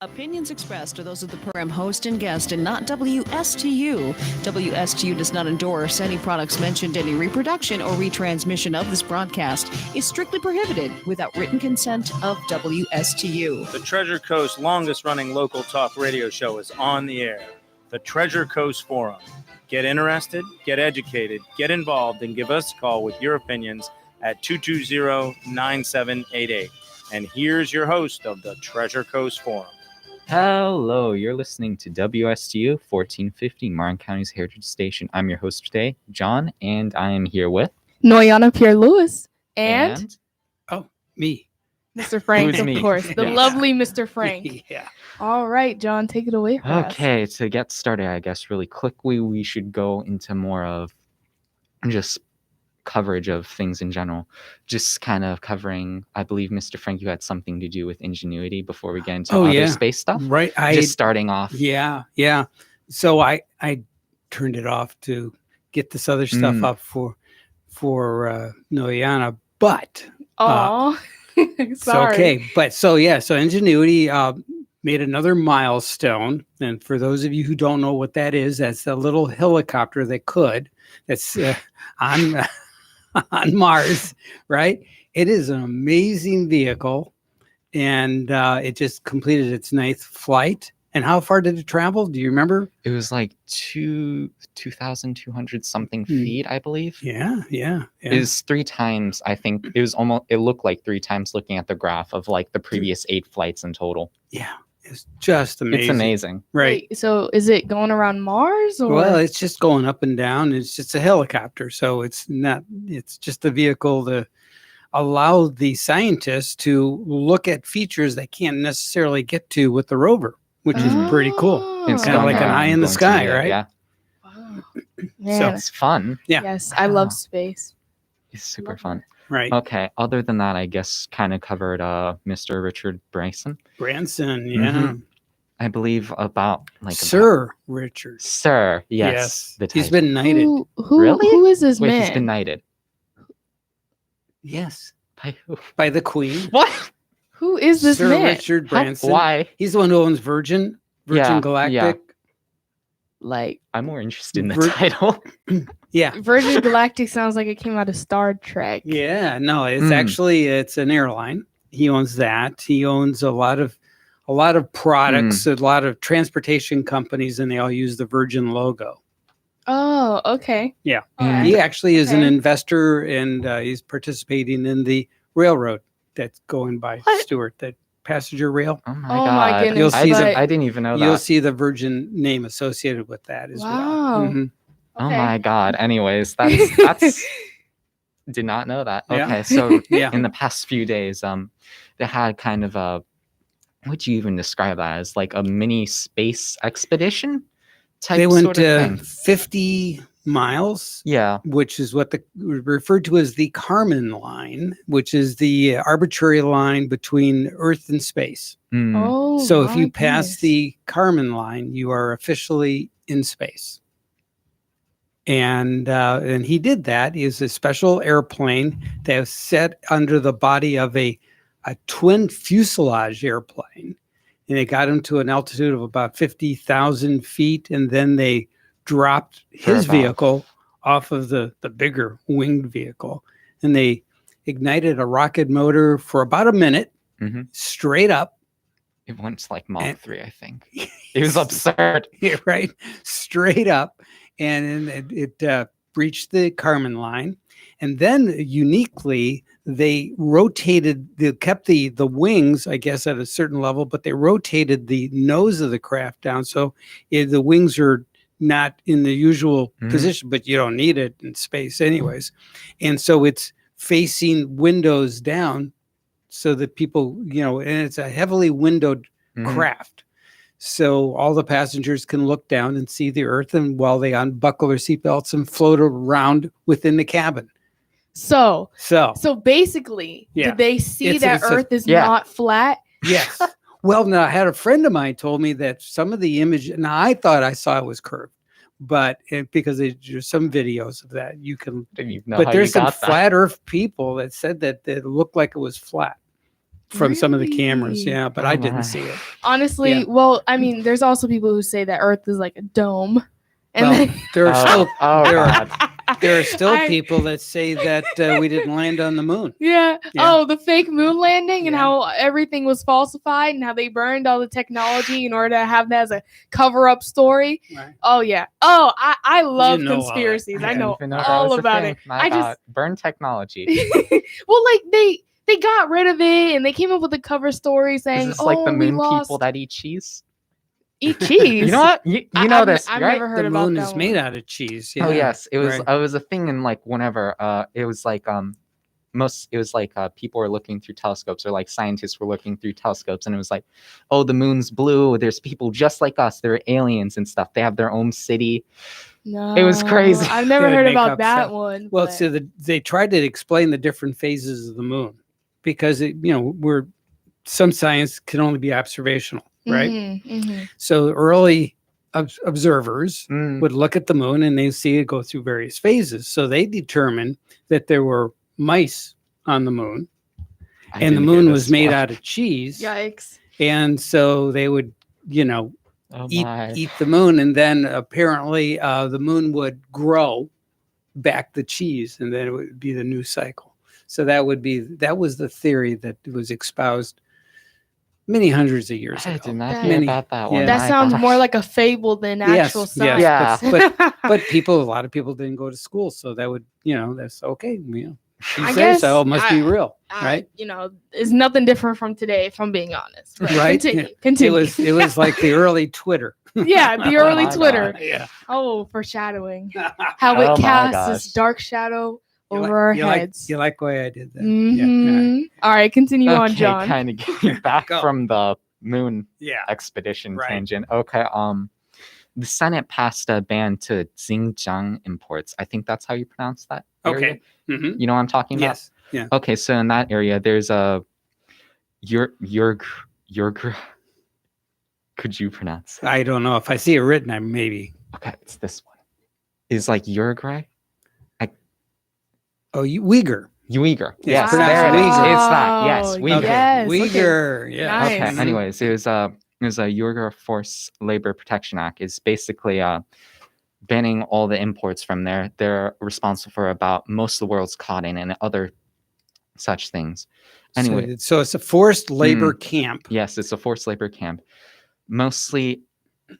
Opinions expressed are those of the program host and guest and not WSTU. WSTU does not endorse any products mentioned. Any reproduction or retransmission of this broadcast is strictly prohibited without written consent of WSTU. The Treasure Coast longest-running local talk radio show is on the air. The Treasure Coast Forum. Get interested, get educated, get involved, and give us a call with your opinions at 220-9788. And here's your host of the Treasure Coast Forum. Hello, you're listening to WSTU 1450, Martin County's Heritage Station. I'm your host today, John, and I am here with Noyana Pierre-Louis and me. Mr. Frank, of course. The Yes. lovely Mr. Frank. Yeah. All right, John, take it away for us. Okay, to get started, I guess really quickly, we should go into more of just coverage of things in general. Just kind of covering, I believe, Mr. Frank, you had something to do with Ingenuity before we get into other space stuff. Right. Just starting off. Yeah. So I turned it off to get this other stuff up for Noyana, but Oh, so sorry. okay. But so Ingenuity made another milestone, and for those of you who don't know what that is, that's a little helicopter that's on Mars, right? It is an amazing vehicle, and it just completed its 9th flight. And how far did it travel? Do you remember? It was like 2,200 something feet, I believe. Yeah. It was 3 times, I think. It looked like 3 times looking at the graph of like the previous 8 flights in total. Yeah, it's just amazing. It's amazing. Right. Wait, so is it going around Mars? Or? Well, it's just going up and down. It's just a helicopter. So it's just a vehicle to allow the scientists to look at features they can't necessarily get to with the rover, which is pretty cool. It's Kind of going like an around eye in the going to sky, it, right? Yeah, Wow. So Man, it's fun. Yeah. yes, I love space. It's super Love fun. Right. Okay, other than that, I guess kind of covered Mr. Richard Branson. Branson, yeah. Mhm. I believe about Sir Richard. Sir, yes. The He's title. been knighted. Really? Who is this Wait, man? he's been knighted. Yes. By who? By the Queen. What? Who is this Sir man? Richard How- Branson. Why? He's the one who owns Virgin Yeah, Galactic. Like, I'm more interested in the Vir- title. Yeah. Virgin Galactic sounds like it came out of Star Trek. Yeah, no, it's an airline. He owns that. He owns a lot of products, a lot of transportation companies, and they all use the Virgin logo. Oh, okay. Yeah. All right. He actually is an Okay. investor, and he's participating in the railroad that's going by What? Stewart, that passenger rail. Oh my Oh god. my goodness, You'll see the- I didn't even know You'll that. see the Virgin name associated with that as Wow. well. Mhm. Oh Okay. my god. Anyways, that's did not know that. Yeah. Okay, so Yeah. in the past few days, they had kind of a, what do you even describe that as? Like a mini space expedition type They went sort of thing. 50 miles, Yeah. which is what referred to as the Kármán line, which is the arbitrary line between Earth and space. Mm. Oh, So if my you pass goodness. the Kármán line, you are officially in space. And he did that. He is a special airplane that was set under the body of a twin fuselage airplane. And they got him to an altitude of about 50,000 feet. And then they dropped his Thereabouts. vehicle off of the bigger winged vehicle. And they ignited a rocket motor for about a minute, Mhm. straight up. It went like Mach And- 3, I think. It was absurd. Yeah, right, straight up, and then it breached the Kármán line, and then uniquely they kept the wings, I guess, at a certain level, but they rotated the nose of the craft down, so the wings are not in the usual Mhm. position, but you don't need it in space anyways, and so it's facing windows down, so that people, and it's a heavily windowed Mhm. craft. So all the passengers can look down and see the Earth, and while they unbuckle their seatbelts and float around within the cabin. So So basically, Yeah. did they see It's- that it's a- Earth is Yeah. not flat? yes. Well, now I had a friend of mine told me that some of the image. Now I thought I saw it was curved, but because there's some videos of that you can. Didn't even know But how there's you some got that. flat Earth people that said that it looked like it was flat from some of the cameras. Really? Yeah, but Oh I didn't my. see it. Honestly, Yeah. well, I mean, there's also people who say that Earth is like a dome, and Well, then there are still oh there are God. there are still I- people that say that we didn't land on the moon. Yeah. Yeah. Oh, the fake moon landing and Yeah. how everything was falsified and how they burned all the technology in order to have that as a cover-up story. Right. Oh yeah. Oh, I love know all that. conspiracies. I Yeah. know didn't even know that all was a about thing. it. My I just God. Burn technology. well, like they got rid of it and they came up with a cover story saying, Is this "Oh, like the we moon lost people that eat cheese? eat cheese." You know what? You know I've, this, I've right? never heard The about moon that is one. made out of cheese. Oh yeah, yes, it was. right. It was a thing in like whenever. It was like It was like people were looking through telescopes, or like scientists were looking through telescopes, and it was like, oh, the moon's blue. There's people just like us. They're aliens and stuff. They have their own city. No, It was crazy. I've never They heard make about up that stuff. one. Well, but- so they tried to explain the different phases of the moon because we're some science can only be observational, right? Mhm, mhm. So early observers Mm. would look at the moon and they see it go through various phases. So they determined that there were mice on the moon, I and the didn't hear moon this was made one. out of cheese. Yikes. And so they would, Oh eat my. the moon, and then apparently the moon would grow back the cheese, and then it would be the new cycle. So that was the theory that was espoused many hundreds of years I ago. did not That- hear Many- about that yeah. one. That My sounds gosh. more like a fable than Yes, actual yes, science. Yeah. But a lot of people didn't go to school, so that would, that's okay. You I say guess so, it must be I- real, right? It's nothing different from today, if I'm being honest. But Right? Continue. It was like the early Twitter. Yeah, the Oh early my Twitter. God. Yeah. Oh, foreshadowing. How Oh it my casts this gosh. dark shadow You over like- our you like- heads. you like the way I did that? Mhm. All right, continue on, Okay, John. kind of getting back Go. from the moon Yeah. expedition Right. tangent. Okay. The Senate passed a ban to Xinjiang imports. I think that's how you pronounce that. area. Okay. Mhm. You know what I'm talking about? Yes. Yeah. Okay, so in that area, there's a your could you pronounce it? I don't know if I see it written. I maybe. Okay, it's this one. Is like Uruguay? Oh, Uyghur. Uyghur. It's Yes, pronounced there it is. Uyghur. It's that. Yes, Wow, Uyghur. Okay. Yes, okay. Uyghur. Yeah. Nice. Okay. Mhm. Anyways, it was a Uyghur Forced Labor Protection Act. It's basically banning all the imports from there. They're responsible for about most of the world's cotton and other such things. Anyway, So it's a forced labor camp. yes, it's a forced labor camp. Mostly,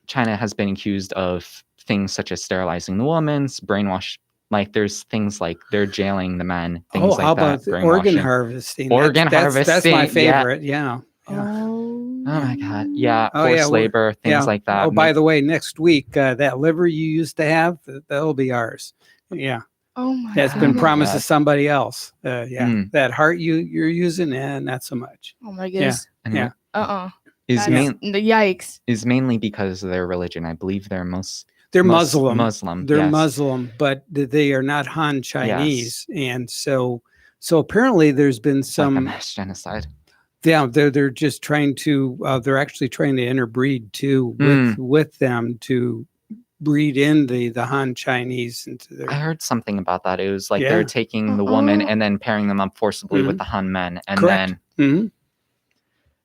China has been accused of things such as sterilizing the women, brainwash. Like there's things like they're jailing the men, things Oh, like how that. about the organ brainwashing. harvesting? Organ That's my harvesting, yeah. favorite. Yeah. Oh. Oh my god! Yeah, Oh, yeah, forced labor, things yeah. like that. Oh, by the way, next week that liver you used to have, that'll be ours. Yeah, Oh my that's been goodness. promised to God. somebody else. Yeah, Mm. that heart you're using, and not so much. Oh my goodness. Anyway, yeah. is That's main the yikes. is mainly because of their religion. I believe they're They're Mus- Muslim. Muslim. They're yes. Muslim, but they are not Han Chinese, and so apparently there's been Like a some. mass genocide. Yeah, they're just trying to. They're actually trying to interbreed too with them to breed in the Han Chinese into their. I heard something about that. It was like Yeah. they're taking the woman Uh-uh. and then pairing them up forcibly with Mhm. the Han men, and Correct. then Mhm.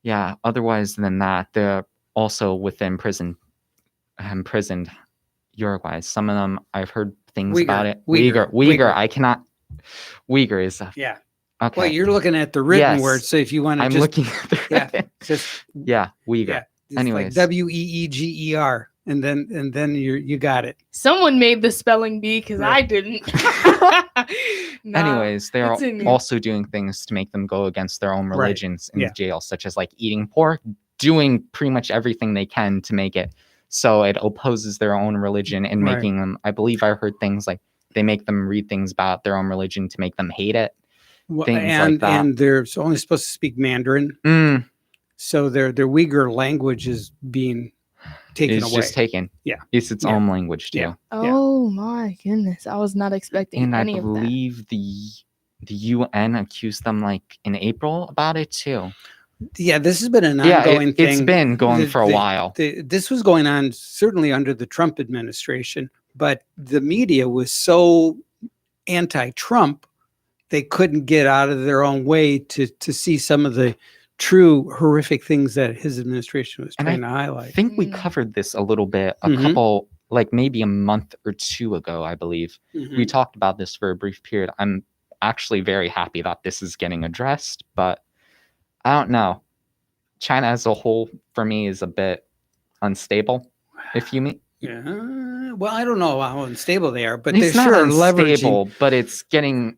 yeah. Otherwise than that, they're also within imprisoned Uruguay. Some of them I've heard things Uyghur, about it. Uyghur, Uyghur. Uyghur. I cannot. Uyghur is Yeah. okay. Well, you're looking at the written Yes. word, so if you want to I'm just looking at the yeah, just yeah, Uyghur. yeah, it's Anyways. like WEEGER, and then you got it. Someone made the spelling bee because Right. I didn't. Nah. Anyways, they are continue. also doing things to make them go against their own Right. religions in Yeah. the jail, such as like eating pork, doing pretty much everything they can to make it so it opposes their own religion and Right. making them. I believe I heard things like they make them read things about their own religion to make them hate it. Well, Things like and that. and they're only supposed to speak Mandarin, so their Uyghur language is being taken It's away. just taken. Yeah. It's its Yeah. own language too. Yeah. Oh my goodness. I was not expecting And I any of that. believe the UN accused them like in April about it too. Yeah, this has been an Yeah, ongoing thing. it's been going for a The- while. This was going on certainly under the Trump administration, but the media was so anti-Trump they couldn't get out of their own way to see some of the true horrific things that his administration was And trying to highlight. I think we Mm. covered this a little bit a Mhm. couple, like maybe a month or two ago, I believe. Mhm. We talked about this for a brief period. I'm actually very happy that this is getting addressed, but I don't know. China as a whole, for me, is a bit unstable. If you mean, Yeah. Well, I don't know how unstable they are, but it's they're not sure leveraging. unstable, but it's getting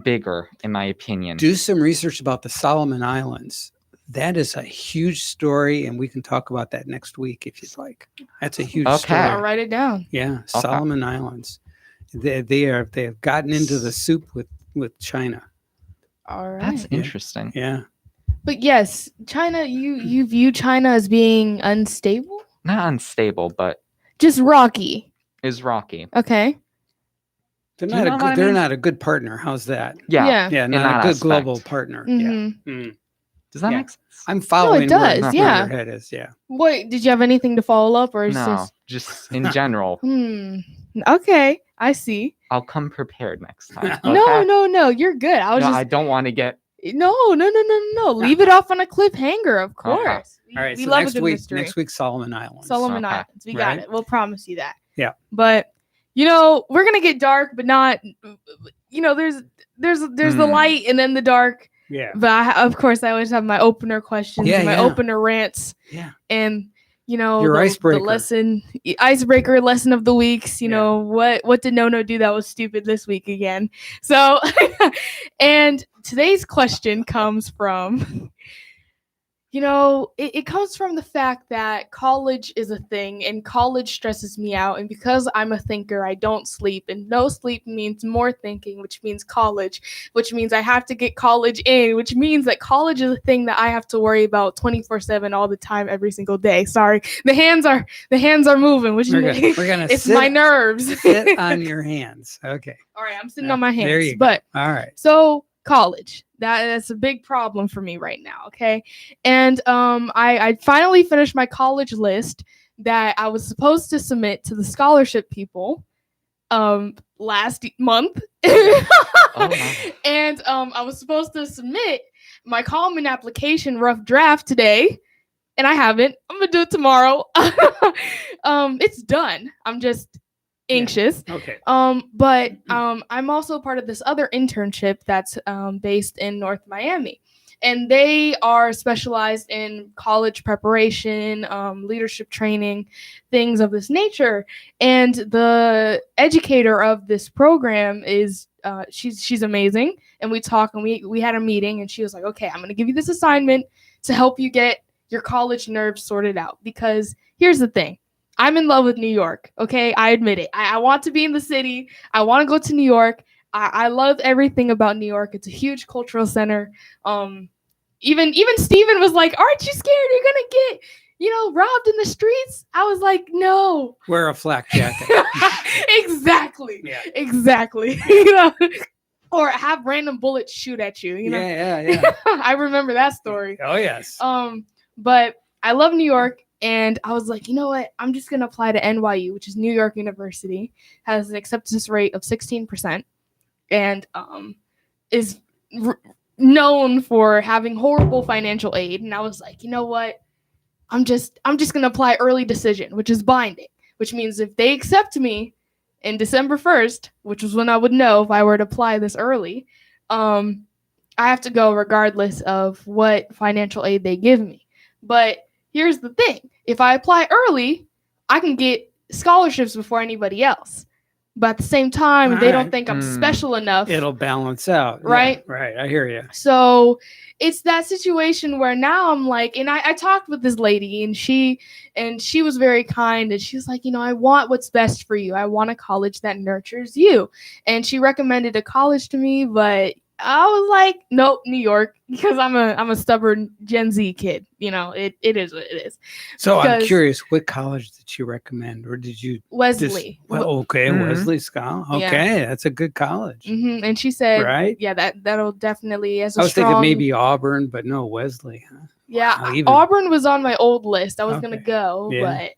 bigger, in my opinion. Do some research about the Solomon Islands. That is a huge story, and we can talk about that next week if you'd like. That's a huge Okay. I'll story. write it down. Yeah, Solomon Islands. They have gotten into the soup with China. All right. That's interesting. Yeah. But yes, China, you view China as being unstable? Not unstable, but Just rocky. is rocky. Okay. They're Do you not a know good, what I they're mean? not a good partner. How's that? Yeah. Yeah. Yeah, in not that a good aspect. global partner. Yeah. Mhm. Mm. Does that Yeah. make sense? I'm following does, where yeah. your head is. Yeah. Wait, did you have anything to follow up or is No, this just in general. Okay, I see. I'll come prepared next time. No, okay? no, you're good. I was No, just I don't want to get. no. Leave it off on a cliffhanger, of course. All right. We So love a next good week, mystery. next week, Solomon Islands. Solomon Okay. Islands. We got Right. it. We'll promise you that. Yeah. But we're gonna get dark, but not. There's the light and then the dark. Yeah. But of course, I always have my opener questions, Yeah, and my yeah. opener rants, Yeah. and Your the icebreaker. icebreaker lesson of the weeks. You Yeah. know what did Nono do that was stupid this week again? So, and today's question comes from. It comes from the fact that college is a thing and college stresses me out. And because I'm a thinker, I don't sleep. And no sleep means more thinking, which means college, which means I have to get college in, which means that college is a thing that I have to worry about 24/7 all the time, every single day. Sorry. The hands are moving, which We're gonna it's sit, my nerves. sit on your hands. Okay. All right, I'm sitting Yeah, on my there hands. you go. But All right. so college, that's a big problem for me right now. Okay. And I finally finished my college list that I was supposed to submit to the scholarship people last month. my. And I was supposed to submit my common application rough draft today, and I haven't. I'm gonna do it tomorrow. It's done. I'm just anxious. Okay. But I'm also part of this other internship that's based in North Miami. And they are specialized in college preparation, leadership training, things of this nature. And the educator of this program is she's amazing. And we talk and we had a meeting, and she was like, okay, I'm going to give you this assignment to help you get your college nerves sorted out. Because here's the thing. I'm in love with New York. Okay, I admit it. I want to be in the city. I want to go to New York. I love everything about New York. It's a huge cultural center. Even Steven was like, "Aren't you scared you're gonna get, robbed in the streets?" I was like, "No." Wear a flak jacket. Exactly. Yeah. Exactly. Or have random bullets shoot at you. Yeah. I remember that story. Oh yes. But I love New York. And I was like, you know what? I'm just going to apply to NYU, which is New York University, has an acceptance rate of 16%, and is known for having horrible financial aid. And I was like, you know what? I'm just going to apply early decision, which is binding, which means if they accept me in December 1st, which was when I would know if I were to apply this early, I have to go regardless of what financial aid they give me. But here's the thing. If I apply early, I can get scholarships before anybody else. But at the same time, if they don't Right. think I'm special enough. It'll balance out. Right? Yeah, right. I hear you. So it's that situation where now I'm like, and I talked with this lady, and she was very kind, and she was like, I want what's best for you. I want a college that nurtures you. And she recommended a college to me, but I was like, nope, New York, because I'm a stubborn Gen Z kid. It is what it is. So I'm Because- curious, what college did you recommend, or did you? Wesley. Okay, Mhm. Wesley School. Yeah. Okay, that's a good college, And she said, right? yeah, that'll definitely as a I was strong. thinking maybe Auburn, but no, Wesley. Huh? Yeah, Wow, even- Auburn was on my old list. I was gonna Okay. go, Yeah. but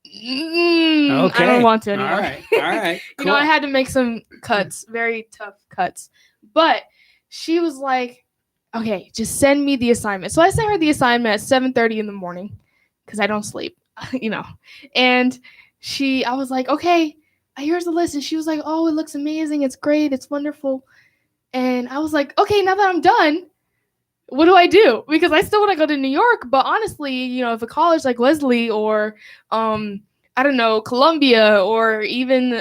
I Okay, don't want to anymore. All right, all right. Cool. I had to make some cuts, very tough cuts. But she was like, okay, just send me the assignment. So I sent her the assignment at 7:30 in the morning because I don't sleep, you know. And I was like, okay, here's the list. And she was like, oh, it looks amazing. It's great. It's wonderful. And I was like, okay, now that I'm done, what do I do? Because I still want to go to New York. But honestly, you know, if a college like Wesley or, I don't know, Columbia, or even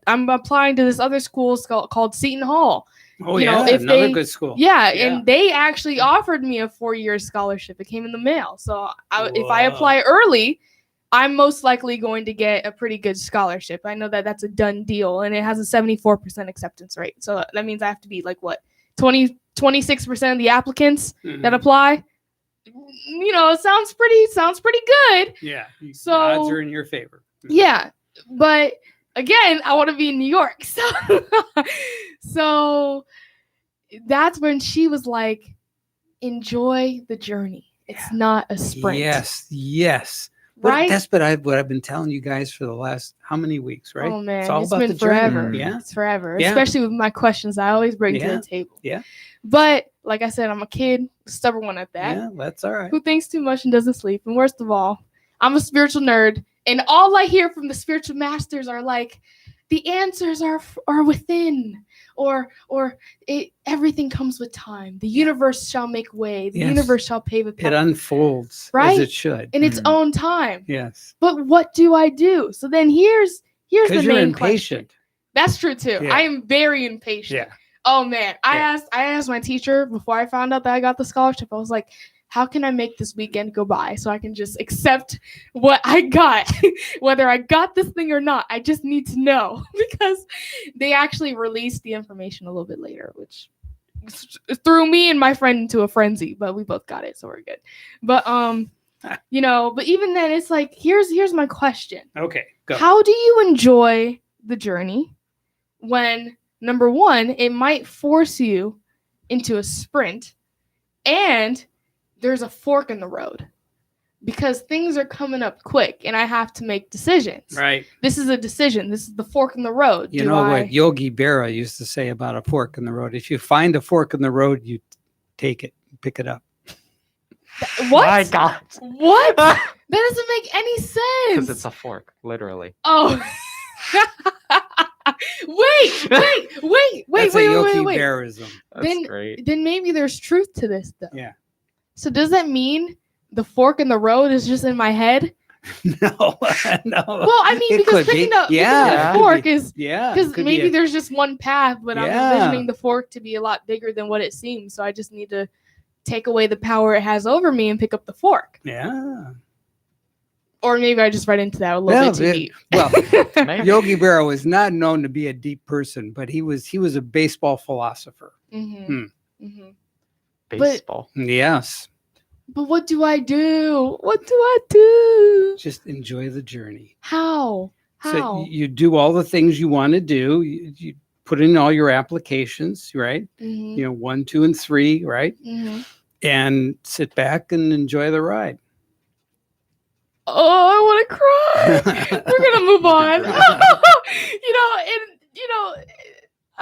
I'm applying to this other school called Seton Hall. Oh, You know, yeah, if another they- good school. Yeah, Yeah. and they actually offered me a 4-year scholarship. It came in the mail. So if I Whoa. apply early, I'm most likely going to get a pretty good scholarship. I know that that's a done deal, and it has a 74% acceptance rate. So that means I have to be like, what, 26% of the applicants Mhm. that apply? You know, it sounds pretty good. Yeah. So- odds are in your favor. Yeah, but again, I want to be in New York. So that's when she was like, enjoy the journey. It's not a sprint. Yes. But Right? that's what I've been telling you guys for the last how many weeks, right? Oh man, It's all it's about been the journey. forever. Yeah. It's forever. Yeah. Especially with my questions I always bring to Yeah. the table. Yeah. But like I said, I'm a kid, stubborn one at that, Yeah, that's all right. who thinks too much and doesn't sleep. And worst of all, I'm a spiritual nerd, and all I hear from the spiritual masters are like, the answers are within, or everything comes with time. The universe shall make way. The Yes. universe shall pave a It path unfolds Right? as it should. in its Mhm. own time. Yes. But what do I do? So then here's the Because you're main question. impatient. That's true too. Yeah. I am very impatient. Yeah. Oh man, I Yeah. asked my teacher before I found out that I got the scholarship. I was like, how can I make this weekend go by so I can just accept what I got, whether I got this thing or not? I just need to know, because they actually released the information a little bit later, which threw me and my friend into a frenzy. But we both got it, so we're good. But you know, but even then, it's like, here's my question. Okay. Go. How do you enjoy the journey when, number one, it might force you into a sprint and there's a fork in the road because things are coming up quick and I have to make decisions? Right. This is a decision. This is the fork in the road. You Do know I- what Yogi Berra used to say about a fork in the road? If you find a fork in the road, you take it, pick it up. What? My God. What? That doesn't make any sense. Because it's a fork, literally. Oh. wait. That's a Yogi Wait. Berrism. That's Then- great. Then maybe there's truth to this, though. Yeah. So does that mean the fork in the road is just in my head? No. No. Well, I mean, It because could be. picking up Yeah. the fork is Yeah. because it could be maybe a- there's just one path, but I'm Yeah. envisioning the fork to be a lot bigger than what it seems. So I just need to take away the power it has over me and pick up the fork. Yeah. Or maybe I just read into that a little Well, bit too it- deep. Well, Maybe. Yogi Berra was not known to be a deep person, but he was a baseball philosopher. Baseball. Yes. But what do I do? What do I do? Just enjoy the journey. How? So you do all the things you want to do. You put in all your applications, right? Mhm, 1, 2, and 3, right? mhm. And sit back and enjoy the ride. Oh, I want to cry. We're gonna move on.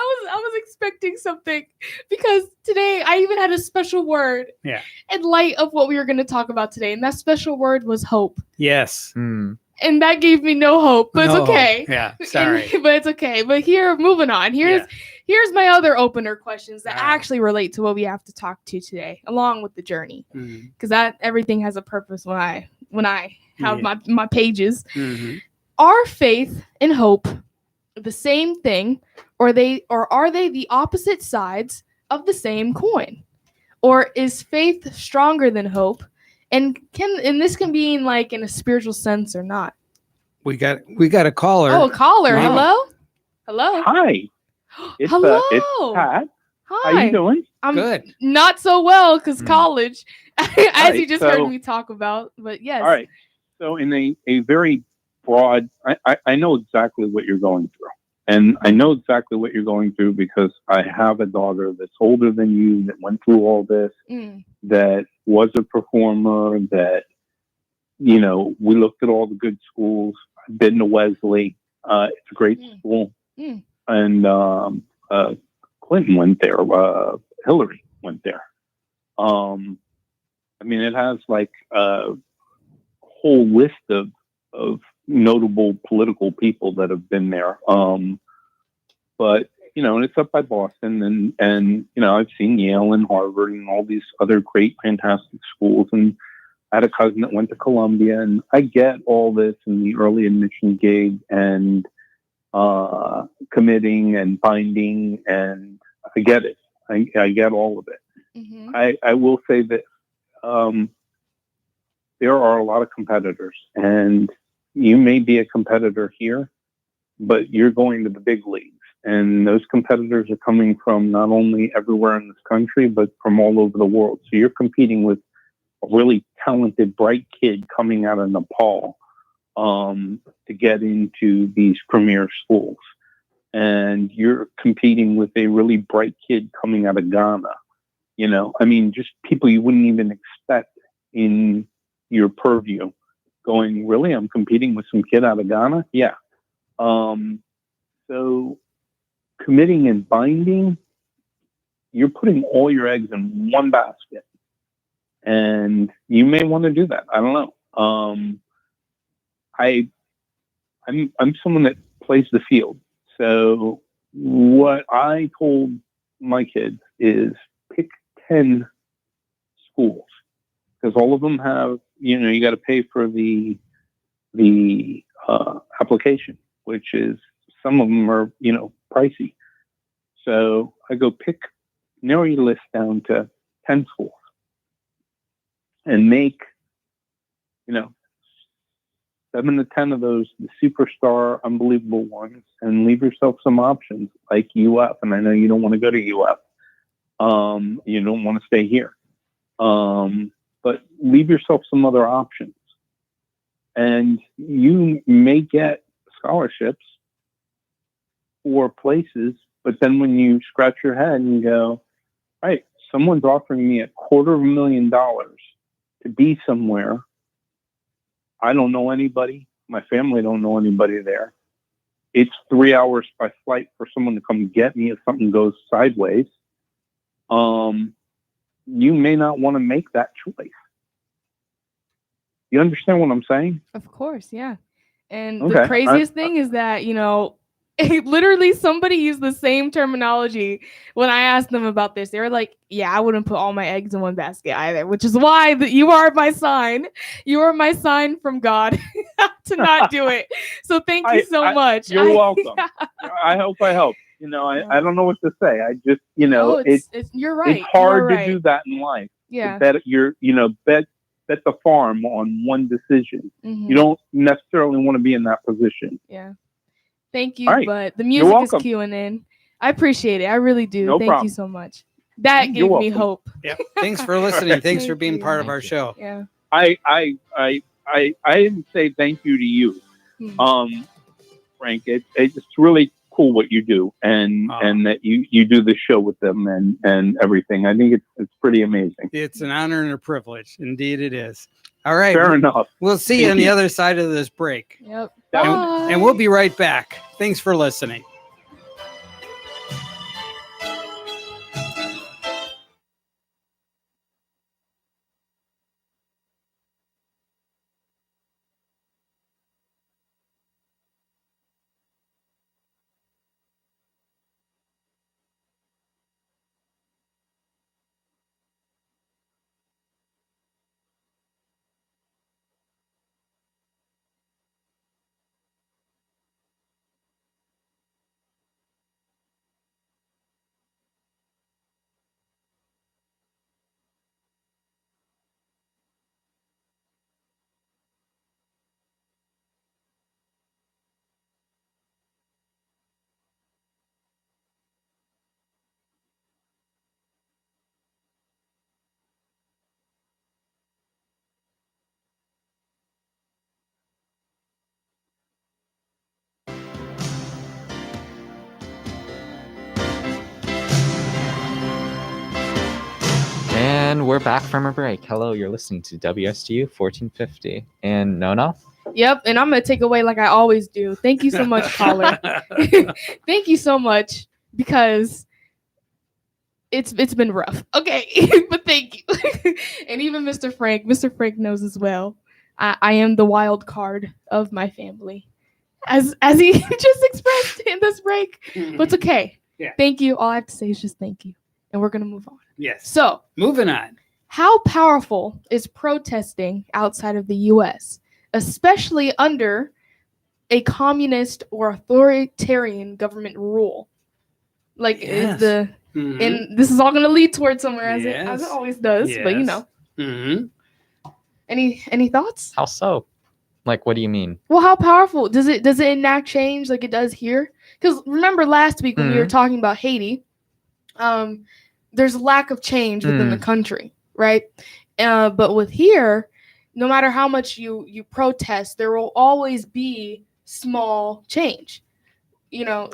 I was expecting something because today I even had a special word. Yeah. In light of what we were going to talk about today, and that special word was hope, Yes. Mm. and that gave me no hope. But No. it's okay. Yeah. Sorry. But it's okay. But moving on. Here's my other opener questions that All right. actually relate to what we have to talk to today, along with the journey, Mhm. because that everything has a purpose when I have Yeah. my pages. Mhm. Are faith and hope the same thing, or are they the opposite sides of the same coin? Or is faith stronger than hope? And this can be in in a spiritual sense or not. We got a caller. Oh, a caller. Wow. Hello. Hi, it's Hello. it's Pat. Hi. How you doing? I'm Good. not so well because Mm. college, as Right, you just so- heard me talk about. But yes. All right. So in a very broad, I know exactly what you're going through. And I know exactly what you're going through because I have a daughter that's older than you that went through all this, Mm, that was a performer, that, we looked at all the good schools. I've been to Wesley. It's a great Mm. school. Mm. And Clinton went there. Hillary went there. I mean, it has like a whole list of notable political people that have been there. But you know, and it's up by Boston, and you know, I've seen Yale and Harvard and all these other great, fantastic schools, and I had a cousin that went to Columbia, and I get all this in the early admission gig and committing and binding, and I get it. I get all of it. Mm-hmm. I will say that there are a lot of competitors, and you may be a competitor here, but you're going to the big leagues. And those competitors are coming from not only everywhere in this country, but from all over the world. So you're competing with a really talented, bright kid coming out of Nepal to get into these premier schools. And you're competing with a really bright kid coming out of Ghana. You know, I mean, just people you wouldn't even expect in your purview going, really? I'm competing with some kid out of Ghana? Yeah. So committing and binding, you're putting all your eggs in one basket. And you may want to do that. I don't know. I'm someone that plays the field. So what I told my kids is pick 10 schools, because all of them have, you know, you got to pay for the application, which is, some of them are, you know, pricey. So I go narrow your list down to 10 schools and make, you know, 7 to 10 of those the superstar, unbelievable ones, and leave yourself some options like UF. And I know you don't want to go to UF. You don't want to stay here. But leave yourself some other options. And you may get scholarships for places, but then when you scratch your head and go, right, someone's offering me $250,000 to be somewhere. I don't know anybody. My family don't know anybody there. It's 3 hours by flight for someone to come get me if something goes sideways. You may not want to make that choice. You understand what I'm saying? Of course, yeah. And Okay. the craziest thing is that, you know, literally somebody used the same terminology when I asked them about this. They were like, yeah, I wouldn't put all my eggs in one basket either, which is why you are my sign. You are my sign from God to not do it. So thank you so much. You're welcome. I hope I helped. You know, I don't know what to say. I just, you know, you're right. It's hard to do that in life. Yeah. Bet the farm on one decision. Mm-hmm. You don't necessarily want to be in that position. Yeah. Thank you, Right. but the music is queuing in. I appreciate it. I really do. No Thank problem. you so much. That gave me hope. Yep. Thanks for listening. Thanks for Thank being you. part of our show. Yeah. I didn't say thank you to you, Frank. It's really cool what you do, and that you do the show with them and everything. I think it's pretty amazing. It's an honor and a privilege. Indeed, it is. All right. Fair enough. We'll see you on the other side of this break. Yep. And we'll be right back. Thanks for listening. And we're back from a break. Hello, you're listening to WSTU 1450. And no. Yep, and I'm going to take away like I always do. Thank you so much, caller. Thank you so much, because it's been rough. Okay, but thank you. And even Mr. Frank knows as well. I am the wild card of my family, as he just expressed in this break. But it's okay. Yeah. Thank you. All I have to say is just thank you, and we're gonna move on. Yes. So, Moving on. how powerful is protesting outside of the U.S., especially under a communist or authoritarian government rule? Like, Yes. is the Mhm. and this is all going to lead towards somewhere as Yes. it always does. But you Yes. know, Mhm. any thoughts? How so? Like, what do you mean? Well, how powerful does it enact change like it does here? Because remember last week when we were talking about Haiti, there's a lack of change within the country, right? But with here, no matter how much you protest, there will always be small change. You know,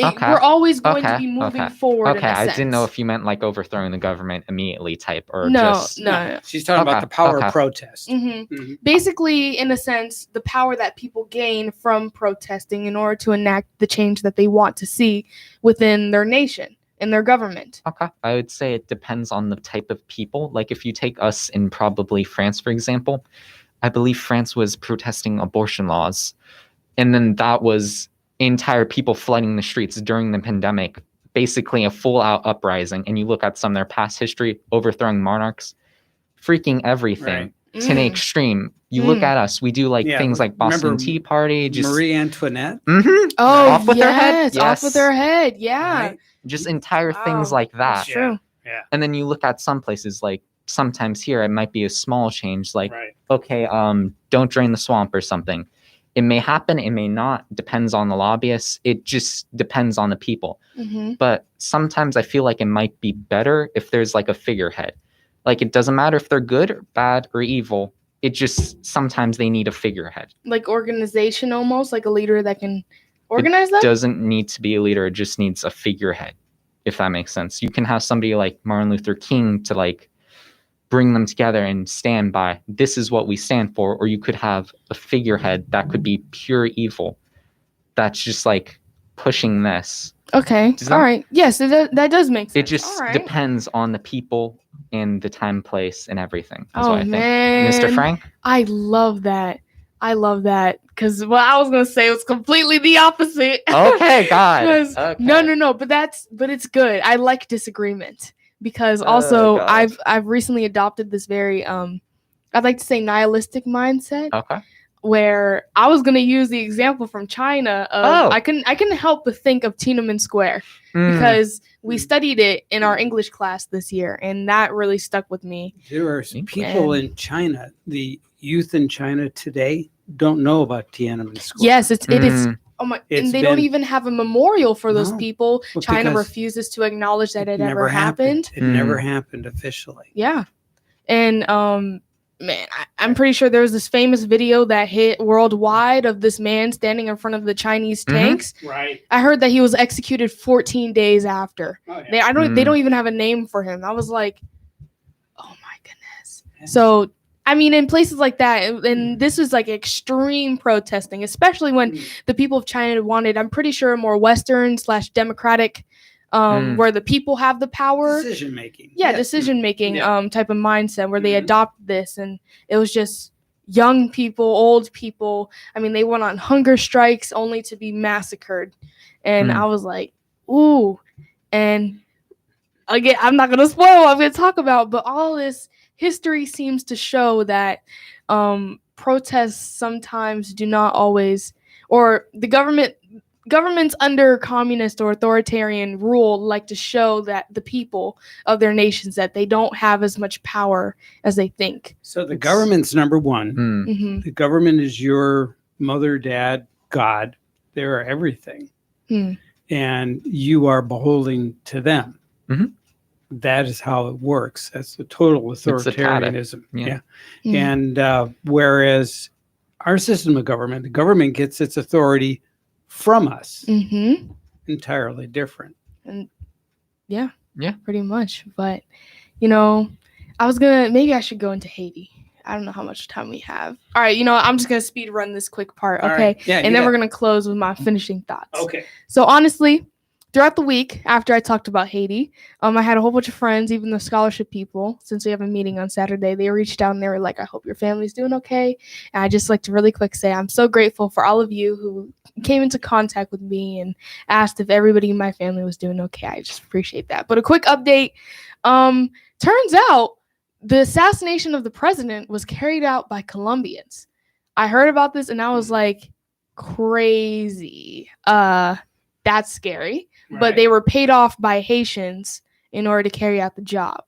Okay. we're always going to Okay. be moving Okay. forward. Okay, in a I didn't know sense. if you meant like overthrowing the government immediately type or No, just no. She's talking about Okay, the power okay. of protest. Mhm. Basically, in a sense, the power that people gain from protesting in order to enact the change that they want to see within their nation and their government. Okay. I would say it depends on the type of people. Like if you take us in probably France, for example, I believe France was protesting abortion laws. And then that was entire people flooding the streets during the pandemic, basically a full out uprising. And you look at some of their past history, overthrowing monarchs, freaking everything to an Mm. extreme. You look at us, we do like Yeah, things like Boston remember Tea Party, just Marie Antoinette. Mhm. Oh, Off with their head? off with Yes. their head. Yeah, Right? just entire things Wow, like that. that's true. Yeah. And then you look at some places like sometimes here it might be a small change, like Right. okay, don't drain the swamp or something. It may happen, it may not, depends on the lobbyists. It just depends on the people. Hmm. But sometimes I feel like it might be better if there's like a figurehead. Like it doesn't matter if they're good or bad or evil. It just sometimes they need a figurehead. Like organization, almost like a leader that can organize them. Doesn't need to be a leader, it just needs a figurehead, if that makes sense. You can have somebody like Martin Luther King to like bring them together and stand by this is what we stand for, or you could have a figurehead that could be pure evil that's just like pushing this. Okay. Does that- All right. Yes, that does make sense. It just All right. depends on the people and the time, place, and everything. That's Oh what I think. man, Mr. Frank? I love that. Because what I was gonna say was completely the opposite. Okay, God. 'Cause- Okay. No, but it's good. I like disagreement because also God. I've recently adopted this very I'd like to say nihilistic mindset Okay. where I was gonna use the example from China of Oh. I couldn't help but think of Tiananmen Square Mm. because we studied it in our English class this year and that really stuck with me. There are Okay. people in China, the youth in China today don't know about Tiananmen Square. Yes, it is. Mm. Oh my! It's And they don't been- even have a memorial for those No. people. Well, China because refuses to acknowledge that it never ever happened. It never happened officially. Yeah, and man, I'm pretty sure there was this famous video that hit worldwide of this man standing in front of the Chinese Mhm. tanks. Right. I heard that he was executed 14 days after. They don't even have a name for him. I was like, oh my goodness. So I mean, in places like that, and this was like extreme protesting, especially when the people of China wanted, I'm pretty sure, a more Western/democratic, where the people have the power. Decision making. Yeah, decision making Yeah. type of mindset where they Mhm. adopt this, and it was just young people, old people. I mean, they went on hunger strikes only to be massacred, and I was like, ooh. And again, I'm not gonna spoil what I'm gonna talk about, but all this history seems to show that protests sometimes do not always, or the governments under communist or authoritarian rule like to show that the people of their nations that they don't have as much power as they think. So the government's number one. Mm. Hmm. The government is your mother, dad, God. They're everything. Hmm. And you are beholden to them. Mhm. That is how it works. That's the total a tactic. authoritarianism. Yeah. Hmm. And whereas our system of government, the government gets its authority from us, Hmm. entirely different. Yeah. Yeah. Pretty much. But, maybe I should go into Haiti. I don't know how much time we have. All right, I'm just going to speed run this quick part, All okay? right. Yeah, And then we're going to close with my finishing thoughts. Okay. So honestly, throughout the week after I talked about Haiti, I had a whole bunch of friends, even the scholarship people, since we have a meeting on Saturday, they reached out and they were like, I hope your family's doing okay. And I just like to really quick say I'm so grateful for all of you who came into contact with me and asked if everybody in my family was doing okay. I just appreciate that. But a quick update. Turns out the assassination of the president was carried out by Colombians. I heard about this and I was like, crazy. That's scary. But Right. they were paid off by Haitians in order to carry out the job.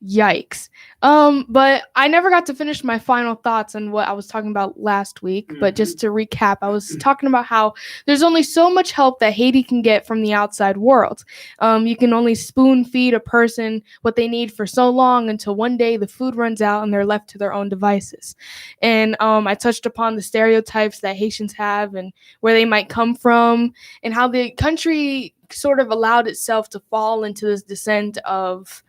Yikes. But I never got to finish my final thoughts on what I was talking about last week. But just to recap, I was talking about how there's only so much help that Haiti can get from the outside world. You can only spoon feed a person what they need for so long until one day the food runs out and they're left to their own devices. And I touched upon the stereotypes that Haitians have and where they might come from and how the country sort of allowed itself to fall into this descent of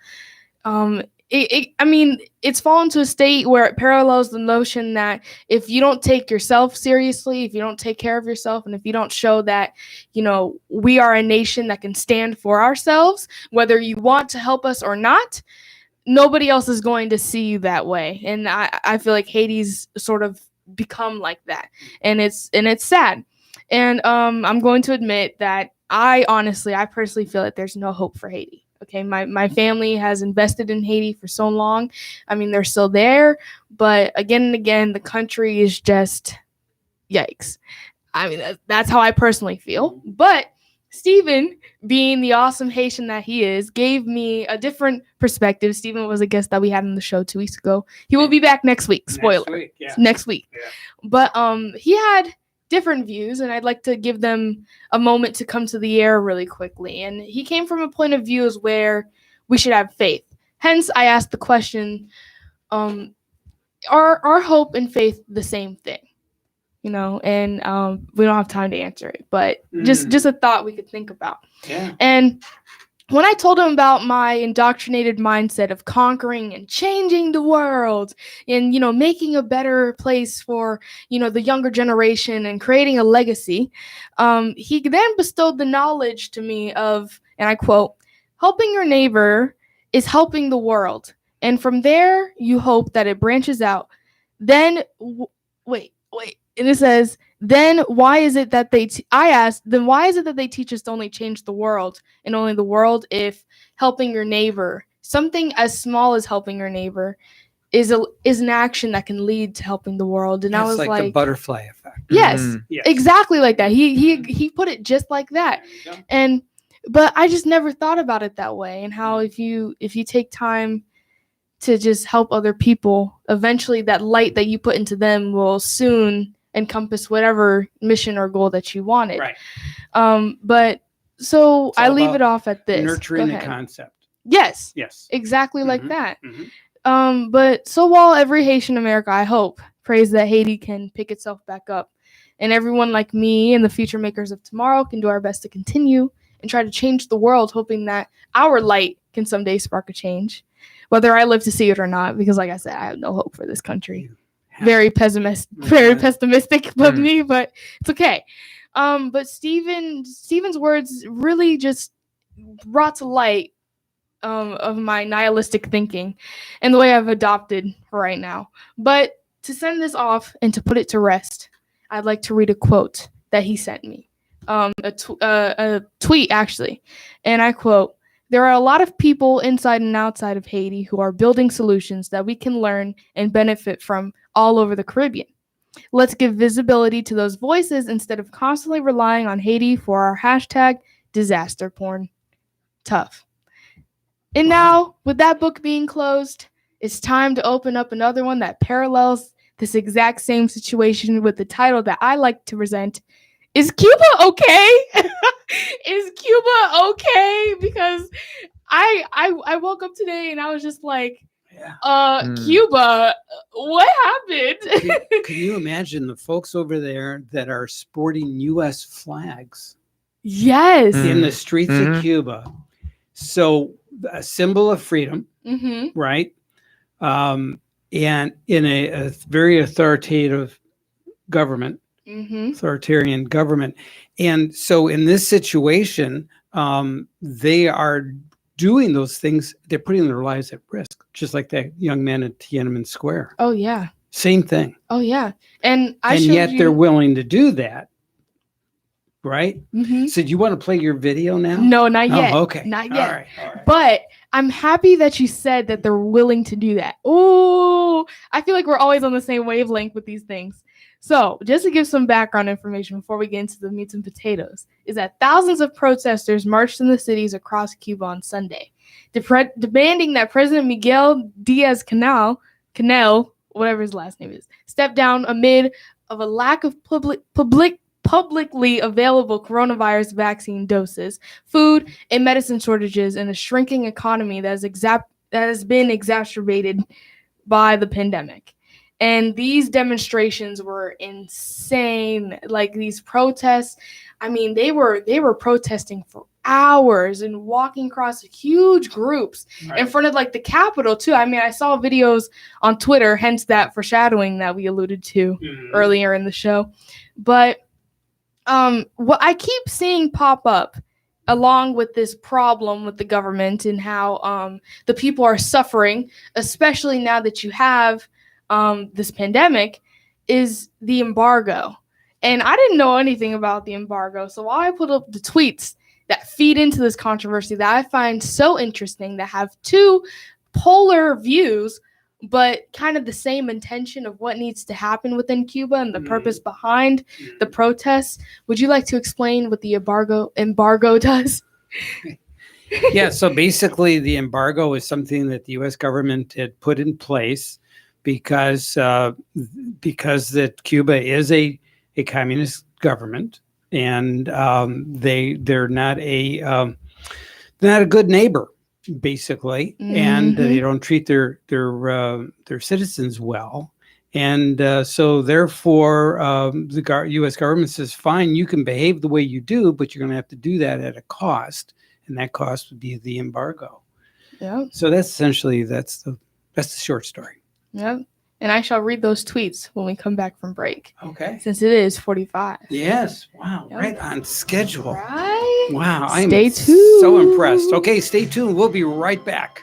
it's fallen to a state where it parallels the notion that if you don't take yourself seriously, if you don't take care of yourself, and if you don't show that, we are a nation that can stand for ourselves, whether you want to help us or not, nobody else is going to see you that way. And I feel like Haiti's sort of become like that. And it's sad. And I'm going to admit that I personally feel that there's no hope for Haiti. Okay, my family has invested in Haiti for so long. I mean, they're still there, but again and again, the country is just yikes. I mean, that's how I personally feel. But Stephen, being the awesome Haitian that he is, gave me a different perspective. Stephen was a guest that we had on the show 2 weeks ago. He will be back next week. Spoiler. Next week. Yeah. But he had different views, and I'd like to give them a moment to come to the air really quickly. And he came from a point of view where we should have faith. Hence, I asked the question, are hope and faith the same thing? And we don't have time to answer it, but just a thought we could think about. Yeah. And when I told him about my indoctrinated mindset of conquering and changing the world and, making a better place for, the younger generation and creating a legacy, he then bestowed the knowledge to me of, and I quote, helping your neighbor is helping the world. And from there, you hope that it branches out. Then, wait. And it says, then why is it that they teach us to only change the world and only the world if helping your neighbor, something as small as helping your neighbor, is an action that can lead to helping the world? And I was like the butterfly effect. Yes, Yes. exactly like that. He put it just like that. But I just never thought about it that way. And how if you take time to just help other people, eventually that light that you put into them will soon encompass whatever mission or goal that you wanted. Right. But so It's all I leave about it off at this. Nurturing Go the ahead. concept. Yes, Yes. exactly like Mhm. that. Mhm. But so while every Haitian America, I hope, prays that Haiti can pick itself back up, and everyone like me and the future makers of tomorrow can do our best to continue and try to change the world, hoping that our light can someday spark a change, whether I live to see it or not, because like I said, I have no hope for this country. Very pessimistic of me, but it's okay. But Stephen's words really just brought to light of my nihilistic thinking and the way I've adopted right now. But to send this off and to put it to rest, I'd like to read a quote that he sent me, a tweet actually, and I quote, "There are a lot of people inside and outside of Haiti who are building solutions that we can learn and benefit from all over the Caribbean. Let's give visibility to those voices instead of constantly relying on Haiti for our hashtag disaster porn." Tough. And now, with that book being closed, it's time to open up another one that parallels this exact same situation with the title that I like to present. Is Cuba okay? Is Cuba okay? Because I woke up today and I was just like, Cuba, what happened? Can you imagine the folks over there that are sporting U.S. flags Yes. in the streets of Cuba? So a symbol of freedom, Mm-hmm. right? And in a very authoritative government, Mm-hmm. authoritarian government. And so in this situation, they are doing those things. They're putting their lives at risk, just like that young man at Tiananmen Square. Oh yeah. Same thing. Oh yeah. And I And showed yet you. they're willing to do that, right? Mhm. So do you want to play your video now? No, not yet. Oh, okay. Not All yet. right. All right. But I'm happy that you said that they're willing to do that. Oh, I feel like we're always on the same wavelength with these things. So, just to give some background information before we get into the meats and potatoes, is that thousands of protesters marched in the cities across Cuba on Sunday, demanding that President Miguel Diaz-Canel, whatever his last name is, step down amid of a lack of publicly available coronavirus vaccine doses, food and medicine shortages, and a shrinking economy that has been exacerbated by the pandemic. And these demonstrations were insane. Like these protests, I mean, they were protesting for hours and walking across huge groups in front of like the Capitol too. I mean, I saw videos on Twitter, hence that foreshadowing that we alluded to earlier in the show. But what I keep seeing pop up along with this problem with the government and how the people are suffering, especially now that you have this pandemic, is the embargo. And I didn't know anything about the embargo. So while I put up the tweets that feed into this controversy that I find so interesting, that have two polar views, but kind of the same intention of what needs to happen within Cuba and the purpose behind the protests. Would you like to explain what the embargo does? Yeah, so basically the embargo is something that the U.S. government had put in place because that Cuba is a communist government, and they're not a good neighbor, basically, and they don't treat their citizens well. And so therefore, the U.S. government says, fine, you can behave the way you do, but you're going to have to do that at a cost. And that cost would be the embargo. Yeah. So that's essentially, that's the short story. Yep. And I shall read those tweets when we come back from break, Okay. since it is 45. Yes. Wow. Yep. Right on schedule. Right? Wow. I'm Stay tuned. so impressed. Okay, stay tuned. We'll be right back.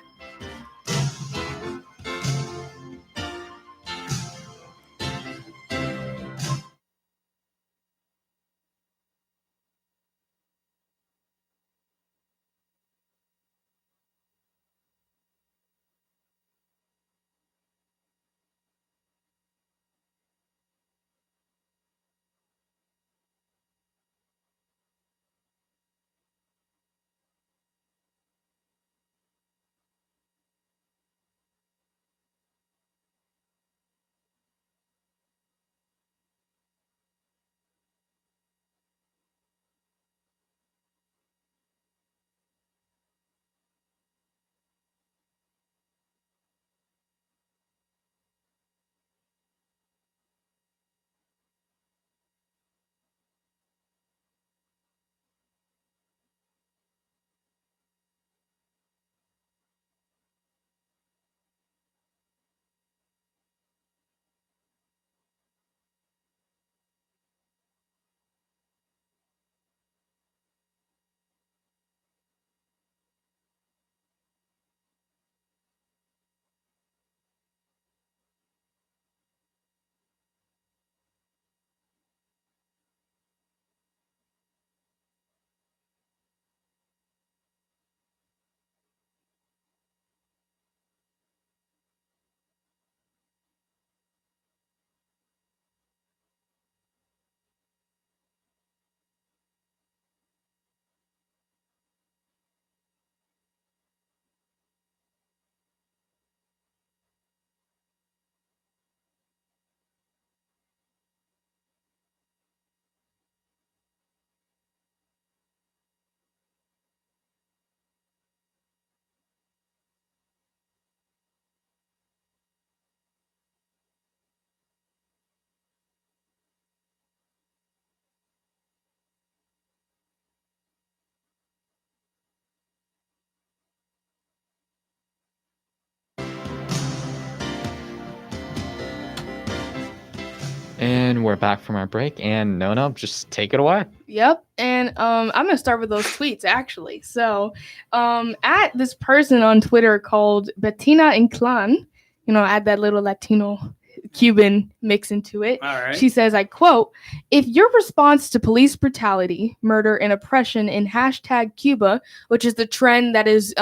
And we're back from our break. And no, just take it away. Yep. And I'm gonna start with those tweets actually. So at this person on Twitter called Bettina Inclán, add that little Latino Cuban mix into it. All right. She says, I quote, "If your response to police brutality, murder, and oppression in hashtag Cuba, which is the trend that is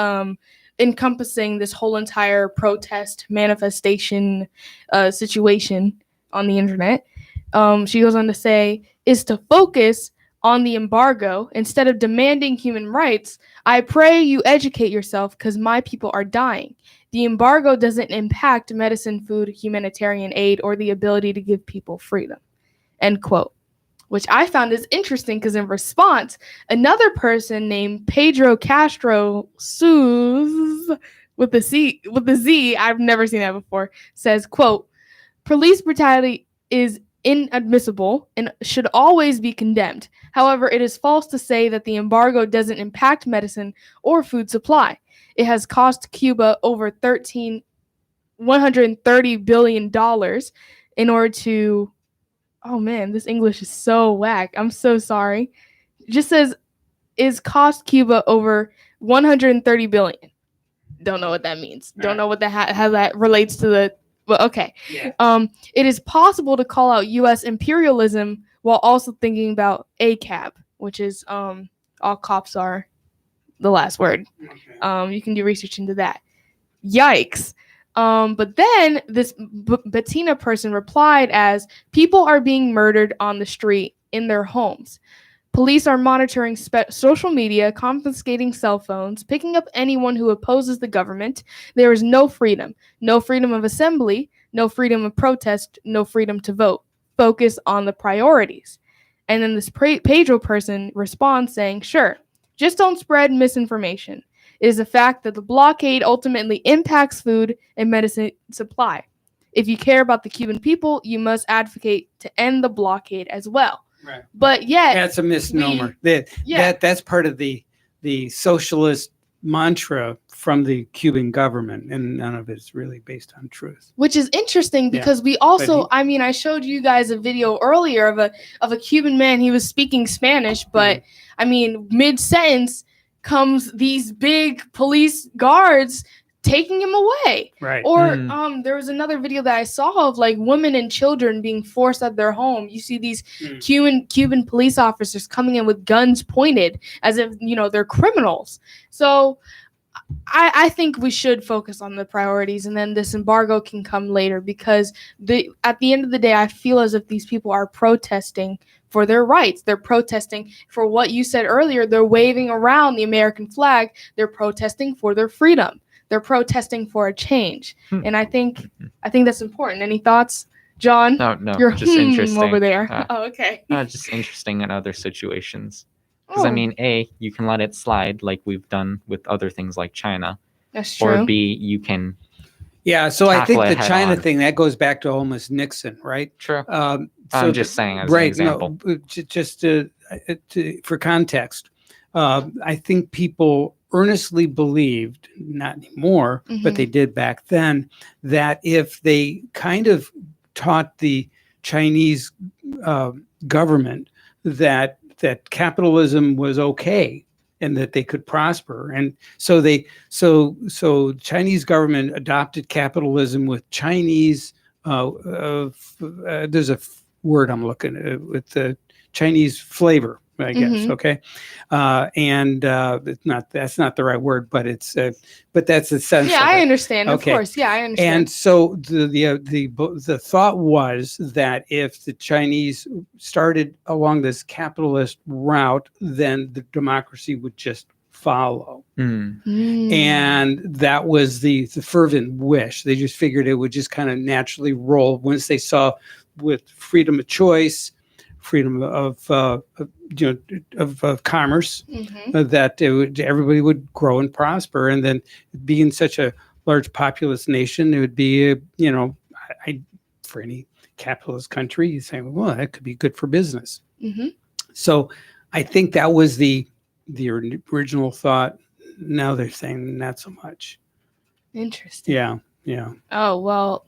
encompassing this whole entire protest manifestation situation on the internet," she goes on to say, "is to focus on the embargo instead of demanding human rights, I pray you educate yourself because my people are dying. The embargo doesn't impact medicine, food, humanitarian aid, or the ability to give people freedom." End quote. Which I found is interesting because in response, another person named Pedro Castro Suz with the Z, I've never seen that before, says, quote, "Police brutality is inadmissible and should always be condemned. However, it is false to say that the embargo doesn't impact medicine or food supply. It has cost Cuba over $130 billion in order to..." Oh man, this English is so whack. I'm so sorry. It just says, "is cost Cuba over 130 billion." Don't know what that means. Don't know what that how that relates to the. Well, okay. Yeah. It is possible to call out U.S. imperialism while also thinking about ACAB, which is all cops are the last word. Okay. You can do research into that. Yikes. But then this Bettina person replied as, "People are being murdered on the street in their homes. Police are monitoring social media, confiscating cell phones, picking up anyone who opposes the government. There is no freedom of assembly, no freedom of protest, no freedom to vote. Focus on the priorities." And then this Pedro person responds saying, "Sure, just don't spread misinformation. It is a fact that the blockade ultimately impacts food and medicine supply. If you care about the Cuban people, you must advocate to end the blockade as well." Right. But yet, That's a misnomer. Yeah. That's part of the socialist mantra from the Cuban government, and none of it's really based on truth. which is interesting because we also, I showed you guys a video earlier of a Cuban man. He was speaking Spanish, but mid-sentence comes these big police guards taking him away. Right. Or there was another video that I saw of like women and children being forced out of their home. You see these Cuban police officers coming in with guns pointed as if they're criminals. So I think we should focus on the priorities, and then this embargo can come later, because at the end of the day, I feel as if these people are protesting for their rights. They're protesting for what you said earlier. They're waving around the American flag. They're protesting for their freedom. They're protesting for a change. And I think that's important. Any thoughts, John? No, You're just interesting. over there. Oh, okay. Just interesting in other situations. Because, you can let it slide like we've done with other things like China. That's true. Or B, you can... Yeah, so I think tackle it the head China on. thing, that goes back to almost Nixon, right? True. So I'm just saying as an example. No, just for context, I think people earnestly believed, not anymore, but they did back then, that if they kind of taught the Chinese government that capitalism was okay and that they could prosper, and so Chinese government adopted capitalism with Chinese. There's a word I'm looking at with the Chinese flavor, I guess. Okay, and that's not the right word, but it's but that's the sense. Yeah, of I it. understand. Okay. Of course, yeah, I understand. And so the thought was that if the Chinese started along this capitalist route, then the democracy would just follow. And that was the fervent wish. They just figured it would just kind of naturally roll once they saw with freedom of choice, freedom of commerce, that everybody would grow and prosper. And then being such a large populous nation, it would be, for any capitalist country, you say, well, that could be good for business. So I think that was the original thought. Now they're saying not so much. Interesting. Yeah. Oh, well,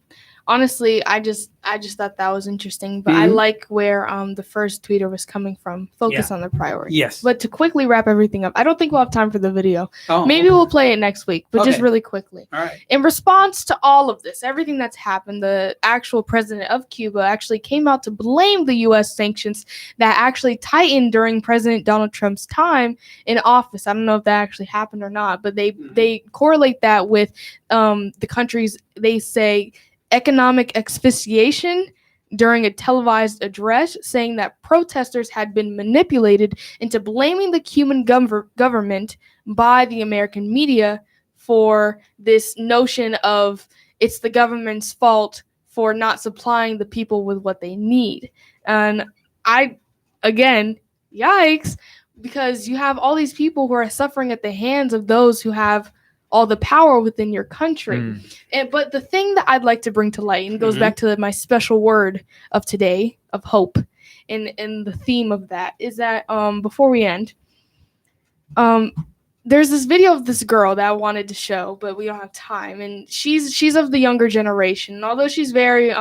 honestly, I just thought that was interesting. But I Mhm. like where the first tweeter was coming from. Focus on the priority. Yes. But to quickly wrap everything up, I don't think we'll have time for the video. Oh, Maybe okay. we'll play it next week. But just Okay. really quickly. All right. In response to all of this, everything that's happened, the actual president of Cuba actually came out to blame the U.S. sanctions that actually tightened during President Donald Trump's time in office. I don't know if that actually happened or not, but they correlate that with the country's, they say, economic asphyxiation during a televised address, saying that protesters had been manipulated into blaming the Cuban government by the American media for this notion of it's the government's fault for not supplying the people with what they need. And again, yikes, because you have all these people who are suffering at the hands of those who have all the power within your country. But the thing that I'd like to bring to light, and goes back to my special word of today, of hope, and the theme of that, is that before we end, there's this video of this girl that I wanted to show, but we don't have time. And she's of the younger generation. And although she's very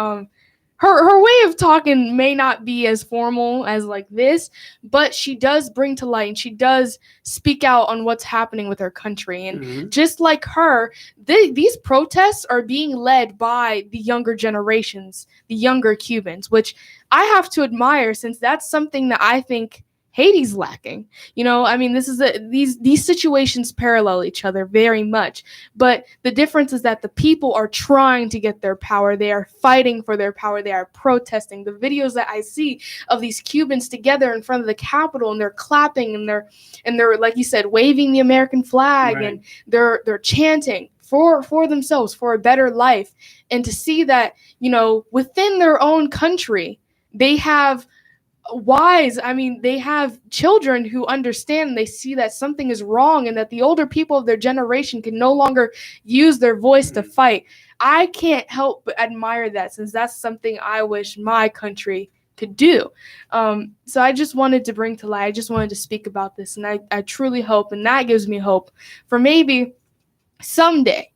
her way of talking may not be as formal as like this, but she does bring to light and she does speak out on what's happening with her country. And just like her, these protests are being led by the younger generations, the younger Cubans, which I have to admire, since that's something that I think Haiti's lacking. You know, I mean, this is these situations parallel each other very much, but the difference is that the people are trying to get their power. They are fighting for their power. They are protesting. The videos that I see of these Cubans together in front of the Capitol, and they're clapping, and they're like you said, waving the American flag, Right. and they're chanting for themselves, for a better life. And to see that, you know, within their own country, they have they have children who understand, and they see that something is wrong, and that the older people of their generation can no longer use their voice to fight. I can't help but admire that, since that's something I wish my country could do. So I just wanted to bring to light, I just wanted to speak about this, and I truly hope, and that gives me hope for maybe someday,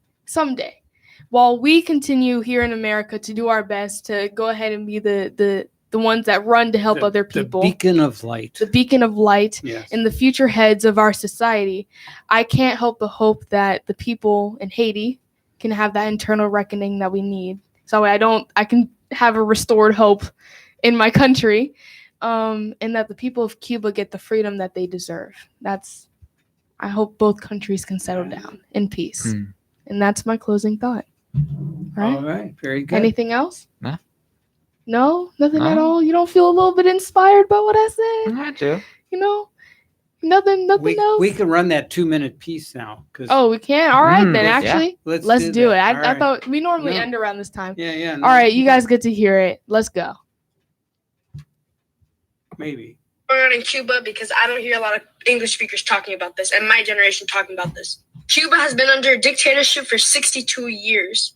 while we continue here in America to do our best to go ahead and be the ones that run to help other people. The beacon of light. The beacon of light. Yes. In the future heads of our society. I can't help but hope that the people in Haiti can have that internal reckoning that we need. So I can have a restored hope in my country, and that the people of Cuba get the freedom that they deserve. I hope both countries can settle down in peace. And that's my closing thought. All right. Very good. Anything else? No. No? Nothing No. at all? You don't feel a little bit inspired by what I said? I do. You know? Nothing else? We can run that 2-minute piece now. Oh, we can? All right, then. yeah. Actually, let's do it. I thought we normally end around this time. Yeah. All right, you guys get to hear it. Let's go. Maybe. Going on in Cuba, because I don't hear a lot of English speakers talking about this, and my generation talking about this. Cuba has been under a dictatorship for 62 years.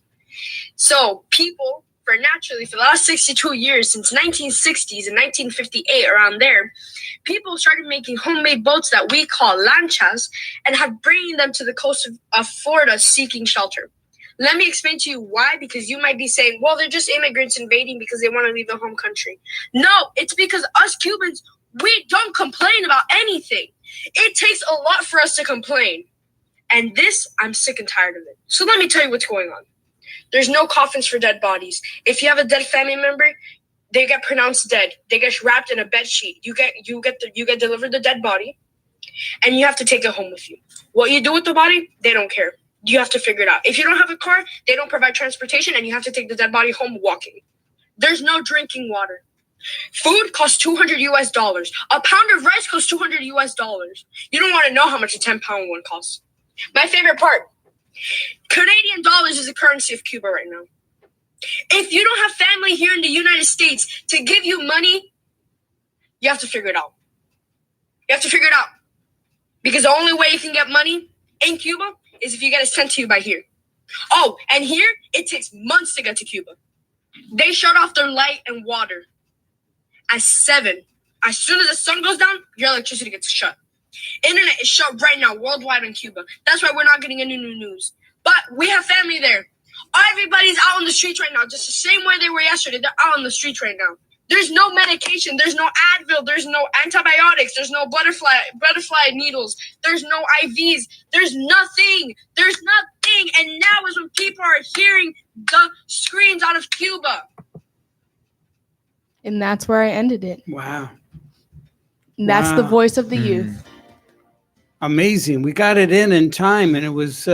So people, for the last 62 years, since 1960s and 1958, around there, people started making homemade boats that we call lanchas and have bringing them to the coast of Florida seeking shelter. Let me explain to you why, because you might be saying, well, they're just immigrants invading because they want to leave their home country. No, it's because us Cubans, we don't complain about anything. It takes a lot for us to complain. And this, I'm sick and tired of it. So let me tell you what's going on. There's no coffins for dead bodies. If you have a dead family member, they get pronounced dead. They get wrapped in a bed sheet. You get delivered the dead body, and you have to take it home with you. What you do with the body, they don't care. You have to figure it out. If you don't have a car, they don't provide transportation, and you have to take the dead body home walking. There's no drinking water. Food costs $200 US. A pound of rice costs $200 US. You don't want to know how much a 10-pound one costs. My favorite part. Canadian dollars is the currency of Cuba right now. If you don't have family here in the United States to give you money, you have to figure it out. Because the only way you can get money in Cuba is if you get it sent to you by here. Oh, and here, it takes months to get to Cuba. They shut off their light and water at 7. As soon as the sun goes down, your electricity gets shut. Internet is shut right now worldwide in Cuba. That's why we're not getting any new news. But we have family there. Everybody's out on the streets right now, just the same way they were yesterday. They're out on the streets right now. There's no medication. There's no Advil. There's no antibiotics. There's no butterfly needles. There's no IVs. There's nothing. There's nothing. And now is when people are hearing the screams out of Cuba. And that's where I ended it. Wow. And that's the Wow. voice of the youth. Amazing. We got it in time, and it was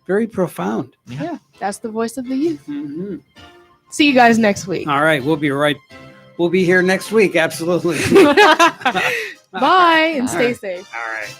very profound. Yeah, that's the voice of the youth. Hmm. See you guys next week. All right. We'll be here next week. Absolutely. Bye and stay safe. All right.